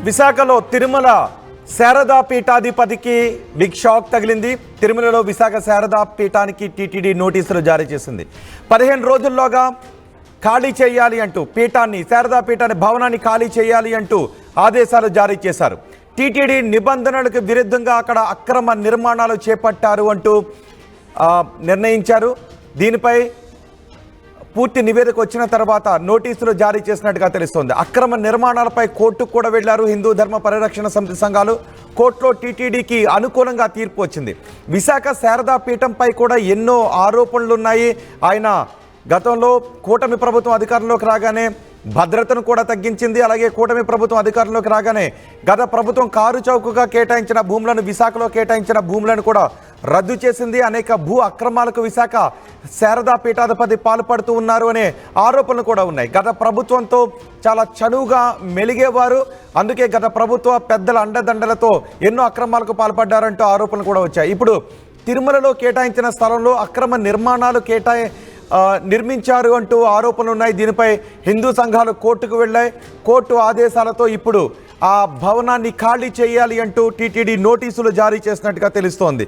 విశాఖలో Tirumala Sharada పీఠాధిపతికి big shock తగిలింది. తిరుమలలో విశాఖ శారదా పీఠానికి టీటీడీ నోటీసులు జారీ చేసింది. 15 రోజుల్లోగా ఖాళీ చేయాలి అంటూ శారదా పీఠాన్ని భవనాన్ని ఖాళీ చేయాలి అంటూ ఆదేశాలు జారీ చేశారు. టీటీడీ నిబంధనలకు విరుద్ధంగా అక్కడ అక్రమ నిర్మాణాలు చేపట్టారు అంటూ నిర్ణయించారు. దీనిపై పూర్తి నివేదిక వచ్చిన తర్వాత నోటీసులు జారీ చేసినట్టుగా తెలుస్తోంది. అక్రమ నిర్మాణాలపై కోర్టుకు కూడా వెళ్లారు హిందూ ధర్మ పరిరక్షణ సమితి సంఘాలు. కోర్టులో టీటీడీకి అనుకూలంగా తీర్పు వచ్చింది. విశాఖ శారదా పీఠంపై కూడా ఎన్నో ఆరోపణలు ఉన్నాయి. ఆయన గతంలో కూటమి ప్రభుత్వం అధికారంలోకి రాగానే భద్రతను కూడా తగ్గించింది. అలాగే కూటమి ప్రభుత్వం అధికారంలోకి రాగానే గత ప్రభుత్వం కారు చౌకగా కేటాయించిన భూములను, విశాఖలో కేటాయించిన భూములను కూడా రద్దు చేసింది. అనేక భూ అక్రమాలకు విశాఖ శారదా పీఠాధిపతి పాల్పడుతూ ఉన్నారు అనే ఆరోపణలు కూడా ఉన్నాయి. గత ప్రభుత్వంతో చాలా చనువుగా మెలిగేవారు, అందుకే గత ప్రభుత్వ పెద్దల అండదండలతో ఎన్నో అక్రమాలకు పాల్పడ్డారంటూ ఆరోపణలు కూడా వచ్చాయి. ఇప్పుడు తిరుమలలో కేటాయించిన స్థలంలో అక్రమ నిర్మాణాలు నిర్మించారు అంటూ ఆరోపణలు ఉన్నాయి. దీనిపై హిందూ సంఘాలు కోర్టుకు వెళ్ళాయి. కోర్టు ఆదేశాలతో ఇప్పుడు ఆ భవనాన్ని ఖాళీ చేయాలి అంటూ టీటీడీ నోటీసులు జారీ చేసినట్టుగా తెలుస్తోంది.